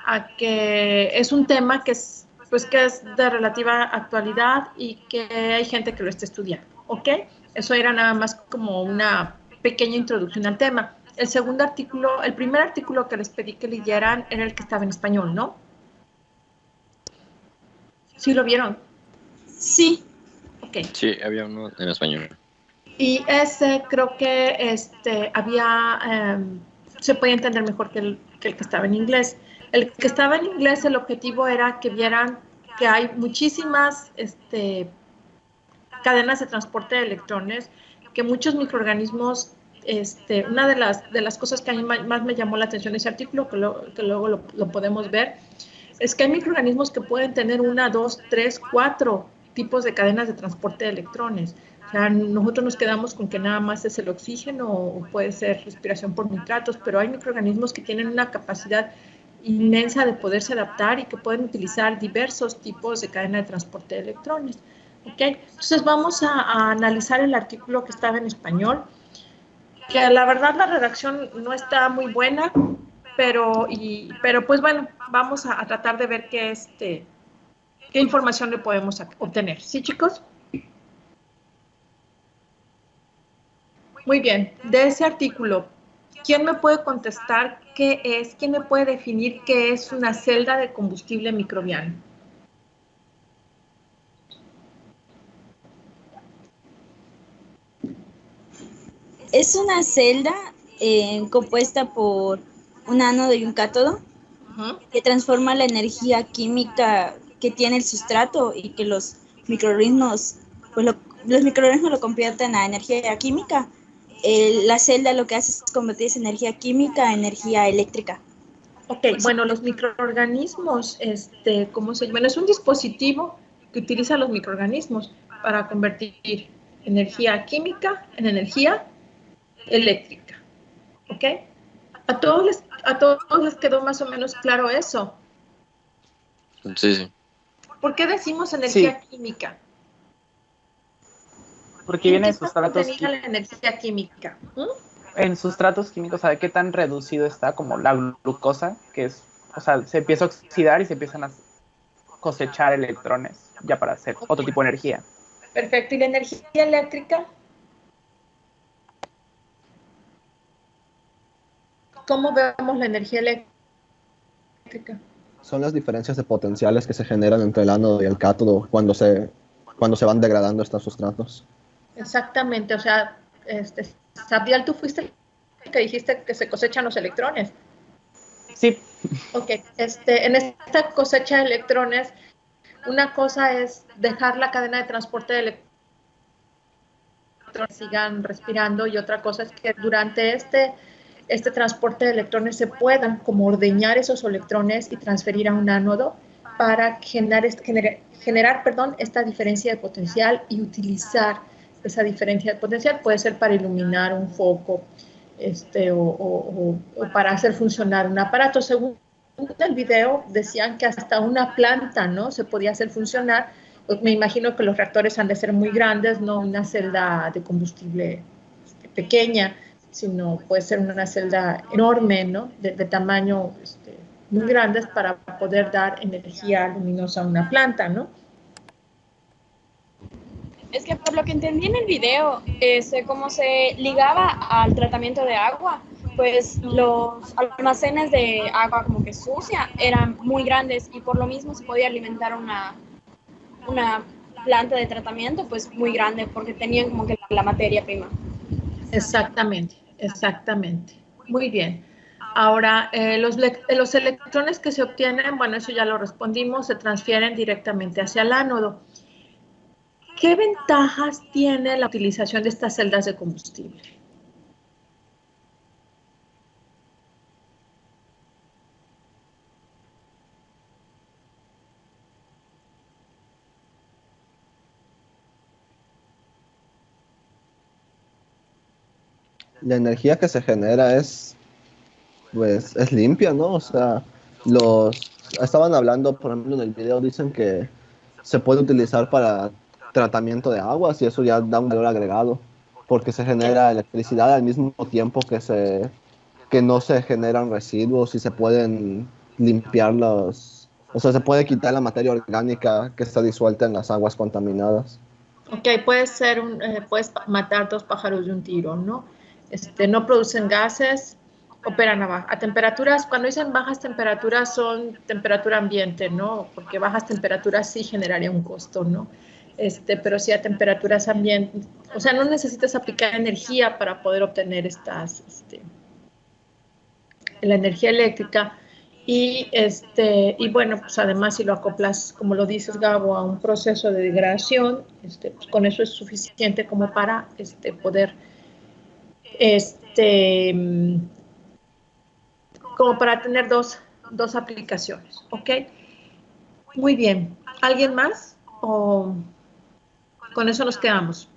a que es un tema que es de relativa actualidad y que hay gente que lo está estudiando, ¿ok? Eso era nada más como una pequeña introducción al tema. El primer artículo que les pedí que leyeran era el que estaba en español, ¿no? ¿Sí lo vieron? Sí. Okay. Sí, había uno en español. Y ese creo que se puede entender mejor que el que estaba en inglés. El que estaba en inglés, el objetivo era que vieran que hay muchísimas cadenas de transporte de electrones, que muchos microorganismos, una de las cosas que a mí más me llamó la atención de ese artículo, que luego lo podemos ver, es que hay microorganismos que pueden tener 1, 2, 3, 4 tipos de cadenas de transporte de electrones. O sea, nosotros nos quedamos con que nada más es el oxígeno o puede ser respiración por nitratos, pero hay microorganismos que tienen una capacidad inmensa de poderse adaptar y que pueden utilizar diversos tipos de cadena de transporte de electrones. ¿Okay? Entonces vamos a analizar el artículo que estaba en español, que la verdad la redacción no está muy buena, pero pues bueno, vamos a tratar de ver qué información le podemos obtener. ¿Sí, chicos? Muy bien, de ese artículo, ¿quién me puede contestar qué es? ¿Quién me puede definir qué es una celda de combustible microbiano? Es una celda compuesta por un ánodo y un cátodo que transforma la energía química que tiene el sustrato y que los microorganismos, pues los microorganismos lo convierten a energía química. La celda lo que hace es convertir esa energía química a energía eléctrica. Ok, bueno, los microorganismos, ¿cómo se llama? Bueno, es un dispositivo que utiliza los microorganismos para convertir energía química en energía eléctrica. ¿Ok? ¿A todos les quedó más o menos claro eso? Sí. ¿Por qué decimos energía química? Porque viene en sustratos químicos. La energía química. En sustratos químicos, ¿sabe qué tan reducido está como la glucosa? Que es, o sea, se empieza a oxidar y se empiezan a cosechar electrones ya para hacer otro tipo de energía. Perfecto. ¿Y la energía eléctrica? ¿Cómo vemos la energía eléctrica? Son las diferencias de potenciales que se generan entre el ánodo y el cátodo cuando se van degradando estos sustratos. Exactamente, o sea, Sabdiel, tú fuiste el que dijiste que se cosechan los electrones. Sí. Ok, en esta cosecha de electrones, una cosa es dejar la cadena de transporte de electrones sigan respirando y otra cosa es que durante este transporte de electrones se puedan como ordeñar esos electrones y transferir a un ánodo para generar esta diferencia de potencial y utilizar esa diferencia de potencial. Puede ser para iluminar un foco o para hacer funcionar un aparato. Según el video decían que hasta una planta, ¿no?, se podía hacer funcionar. Pues me imagino que los reactores han de ser muy grandes, no una celda de combustible pequeña, sino puede ser una celda enorme, ¿no?, de tamaño muy grandes para poder dar energía luminosa a una planta, ¿no? Es que por lo que entendí en el video, cómo se ligaba al tratamiento de agua, pues los almacenes de agua como que sucia eran muy grandes y por lo mismo se podía alimentar una planta de tratamiento pues muy grande porque tenían como que la materia prima. Exactamente. Muy bien. Ahora, los electrones que se obtienen, bueno, eso ya lo respondimos, se transfieren directamente hacia el ánodo. ¿Qué ventajas tiene la utilización de estas celdas de combustible? La energía que se genera es limpia, ¿no? O sea, estaban hablando, por ejemplo, en el video dicen que se puede utilizar para tratamiento de aguas y eso ya da un valor agregado porque se genera electricidad al mismo tiempo que no se generan residuos y se pueden limpiar o sea, se puede quitar la materia orgánica que está disuelta en las aguas contaminadas. Ok, puedes matar dos pájaros de un tiro, ¿no? No producen gases, operan a temperaturas, cuando dicen bajas temperaturas son temperatura ambiente, ¿no? Porque bajas temperaturas sí generaría un costo, ¿no? Pero sí a temperaturas ambiente, o sea, no necesitas aplicar energía para poder obtener la energía eléctrica y bueno, pues además si lo acoplas, como lo dices, Gabo, a un proceso de degradación, pues con eso es suficiente como para poder como para tener dos aplicaciones, ¿ok? Muy bien. ¿Alguien más? ¿O con eso nos quedamos?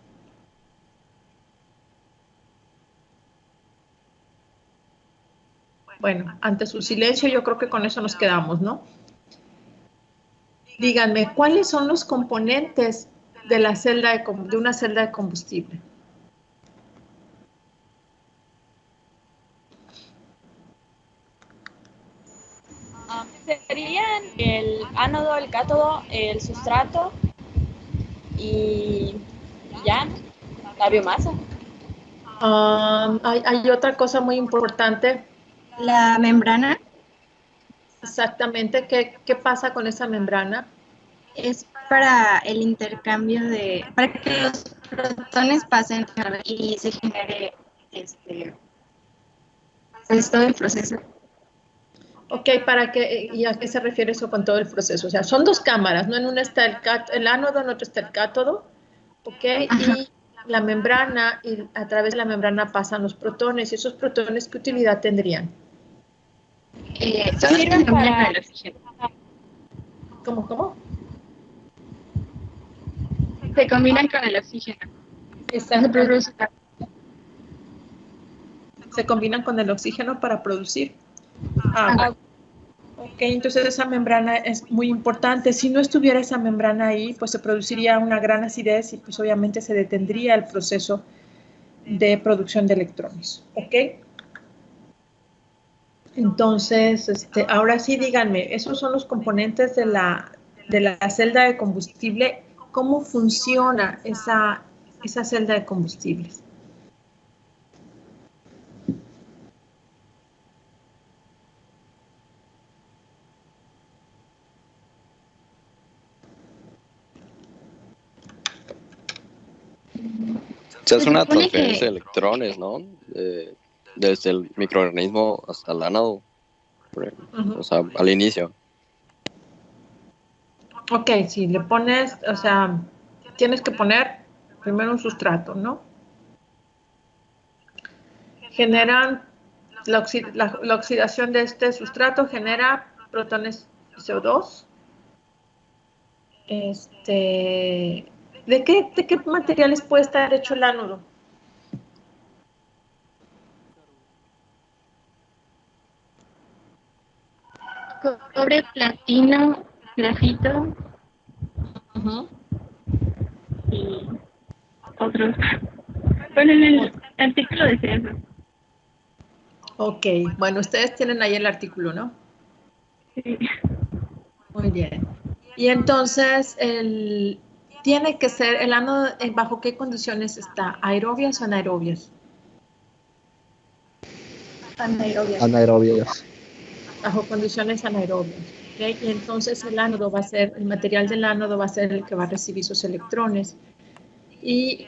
Bueno, ante su silencio yo creo que con eso nos quedamos, ¿no? Díganme, ¿cuáles son los componentes de una celda de combustible? Serían el ánodo, el cátodo, el sustrato y ya, la biomasa. Hay otra cosa muy importante. La membrana. Exactamente. ¿Qué pasa con esa membrana? Es para el intercambio para que los protones pasen y se genere pues todo el proceso. Ok, ¿y a qué se refiere eso con todo el proceso? O sea, son dos cámaras, ¿no? En una está el ánodo, en otra está el cátodo, ¿ok? Ajá. Y la membrana, y a través de la membrana pasan los protones, y esos protones, ¿qué utilidad tendrían? Solo se Sirven combinan para- con el oxígeno. ¿Cómo? Se combinan con el oxígeno. Exacto. Produce- Se combinan con el oxígeno para producir Ah, agua. Ok, entonces esa membrana es muy importante. Si no estuviera esa membrana ahí, pues se produciría una gran acidez y pues obviamente se detendría el proceso de producción de electrones. ¿Ok? Entonces, ahora sí díganme, esos son los componentes de la celda de combustible. ¿Cómo funciona esa celda de combustibles? Se hace Se una supone transferencia que- de electrones, ¿no? Desde el microorganismo hasta el ánodo, o sea, al inicio. Ok, si le pones, o sea, tienes que poner primero un sustrato, ¿no? Generan la oxidación de este sustrato genera protones CO2. ¿De qué materiales puede estar hecho el ánodo? Cobre, platino, grafito y otros. Bueno, en el artículo decía eso. Ok, bueno, ustedes tienen ahí el artículo, ¿no? Sí. Muy bien. Y entonces, tiene que ser el ánodo, ¿bajo qué condiciones está? ¿Aerobias o anaerobias? Anaerobias. Bajo condiciones anaerobias. ¿Okay? Y entonces el material del ánodo va a ser el que va a recibir sus electrones. Y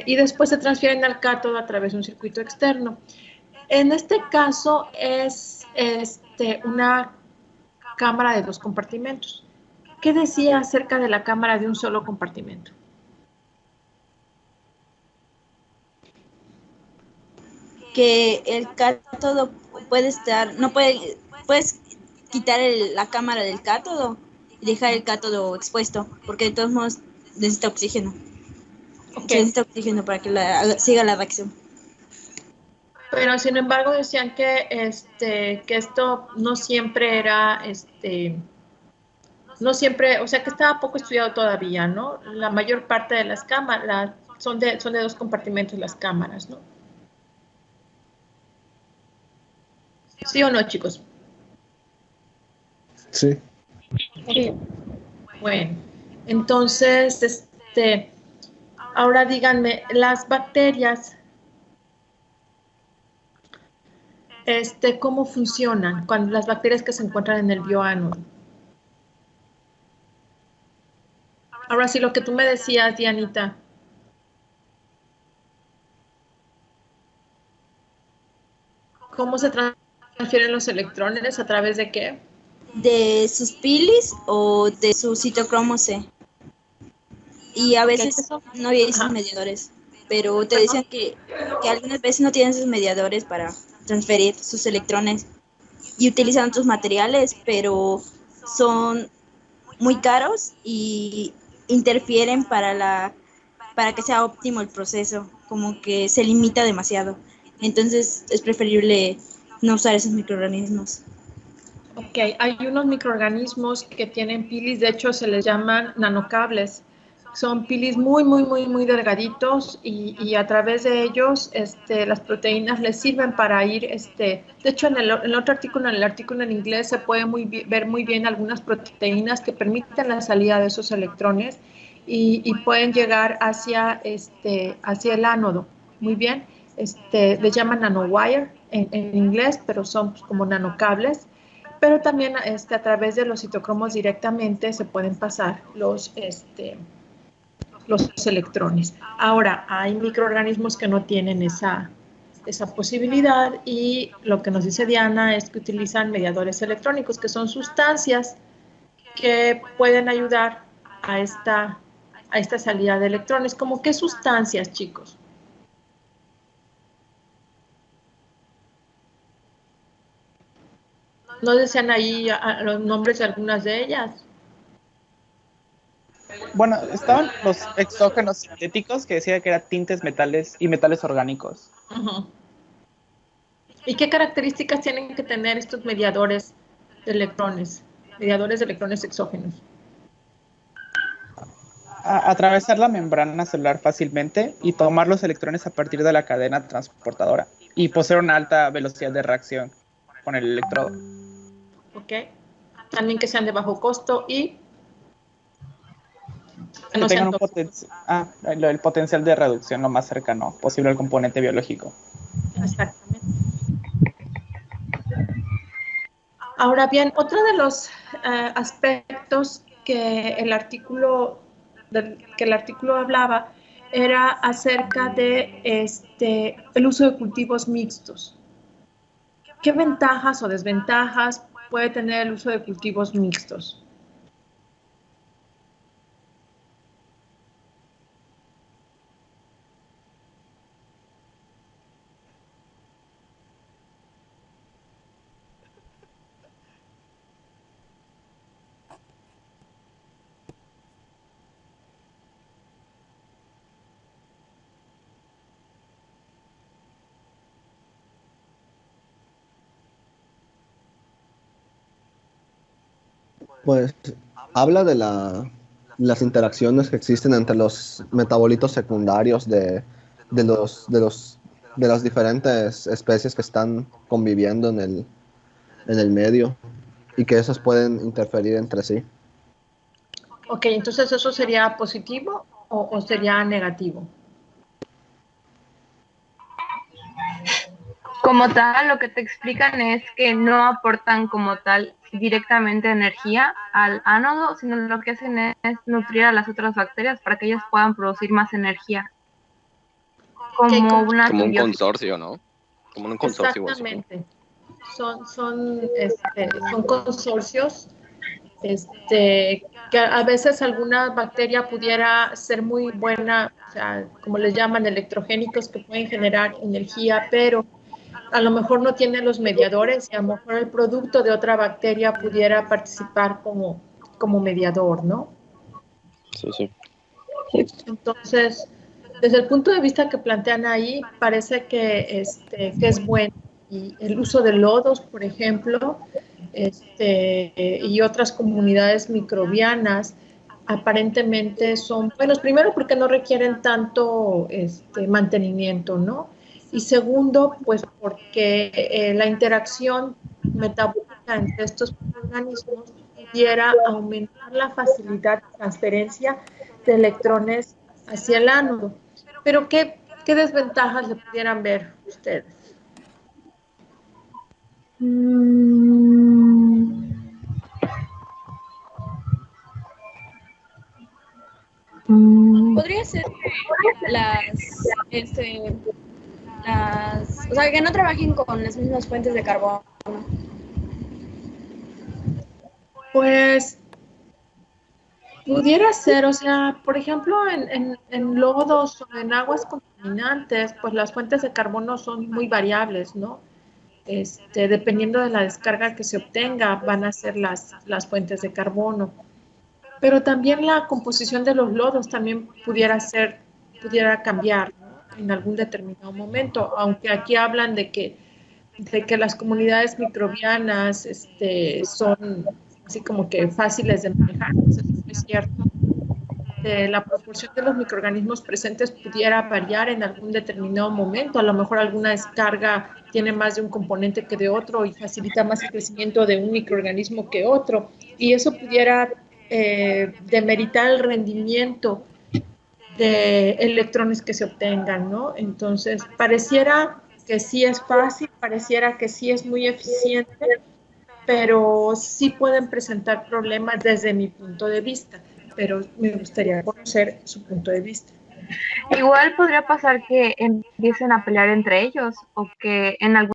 después se transfieren al cátodo a través de un circuito externo. En este caso es una cámara de dos compartimentos. ¿Qué decía acerca de la cámara de un solo compartimento? Que el cátodo puede estar, no puede, puedes quitar la cámara del cátodo y dejar el cátodo expuesto, porque de todos modos necesita oxígeno. Ok. Se necesita oxígeno para que siga la reacción. Pero sin embargo decían que esto no siempre era, no siempre, o sea que estaba poco estudiado todavía, ¿no? La mayor parte de las cámaras son de dos compartimentos las cámaras, ¿no? ¿Sí o no, chicos? Sí. Sí. Bueno, entonces, ahora díganme, las bacterias, ¿cómo funcionan cuando las bacterias que se encuentran en el bioánodo? Ahora sí, lo que tú me decías, Dianita. ¿Cómo se transfieren los electrones? ¿A través de qué? De sus pilis o de su citocromo C. Y a veces no había esos mediadores, pero te decían que algunas veces no tienen esos mediadores para transferir sus electrones y utilizan otros materiales, pero son muy caros y interfieren para que sea óptimo el proceso, como que se limita demasiado. Entonces es preferible no usar esos microorganismos. Ok, hay unos microorganismos que tienen pilis, de hecho se les llaman nanocables. Son pilis muy, muy, muy, muy delgaditos y a través de ellos las proteínas les sirven para ir, de hecho en el otro artículo, en el artículo en inglés se puede ver muy bien algunas proteínas que permiten la salida de esos electrones y pueden llegar hacia el ánodo. Muy bien, les llaman nanowire en inglés, pero son pues, como nanocables. Pero también a través de los citocromos directamente se pueden pasar los electrones. Ahora, hay microorganismos que no tienen esa posibilidad y lo que nos dice Diana es que utilizan mediadores electrónicos, que son sustancias que pueden ayudar a esta salida de electrones. ¿Cómo qué sustancias, chicos? ¿No decían ahí los nombres de algunas de ellas? Bueno, estaban los exógenos sintéticos, que decía que eran tintes, metales y metales orgánicos. Uh-huh. ¿Y qué características tienen que tener estos mediadores de electrones exógenos? Atravesar la membrana celular fácilmente y tomar los electrones a partir de la cadena transportadora y poseer una alta velocidad de reacción con el electrodo. Ok. También que sean de bajo costo y que no tengan el potencial de reducción lo más cercano posible al componente biológico. Exactamente. Ahora bien, otro de los aspectos que el artículo hablaba era acerca de el uso de cultivos mixtos. ¿Qué ventajas o desventajas puede tener el uso de cultivos mixtos? Pues habla de las interacciones que existen entre los metabolitos secundarios de las diferentes especies que están conviviendo en el medio y que esos pueden interferir entre sí. Ok, entonces ¿eso sería positivo o sería negativo? Como tal, lo que te explican es que no aportan como tal directamente energía al ánodo, sino lo que hacen es nutrir a las otras bacterias para que ellas puedan producir más energía. Como un consorcio, ¿no? Como un consorcio. Exactamente. Son consorcios que a veces alguna bacteria pudiera ser muy buena, o sea, como les llaman, electrogénicos, que pueden generar energía, pero a lo mejor no tiene los mediadores y a lo mejor el producto de otra bacteria pudiera participar como mediador, ¿no? Sí. Entonces, desde el punto de vista que plantean ahí, parece que es bueno. Y el uso de lodos, por ejemplo, y otras comunidades microbianas, aparentemente son buenos. Primero, porque no requieren tanto mantenimiento, ¿no? Y segundo, pues porque la interacción metabólica entre estos organismos pudiera aumentar la facilidad de transferencia de electrones hacia el ánodo. Pero ¿qué desventajas le pudieran ver ustedes? Podría ser o sea, que no trabajen con las mismas fuentes de carbono. Pues pudiera ser, o sea, por ejemplo, en lodos o en aguas contaminantes, pues las fuentes de carbono son muy variables, ¿no? Dependiendo de la descarga que se obtenga, van a ser las fuentes de carbono. Pero también la composición de los lodos también pudiera cambiar, ¿no? En algún determinado momento, aunque aquí hablan de que las comunidades microbianas son así como que fáciles de manejar, eso es cierto. La proporción de los microorganismos presentes pudiera variar en algún determinado momento, a lo mejor alguna descarga tiene más de un componente que de otro y facilita más el crecimiento de un microorganismo que otro, y eso pudiera demeritar el rendimiento de electrones que se obtengan, ¿no? Entonces, pareciera que sí es fácil, pareciera que sí es muy eficiente, pero sí pueden presentar problemas desde mi punto de vista. pero me gustaría conocer su punto de vista. Igual podría pasar que empiecen a pelear entre ellos o que en algún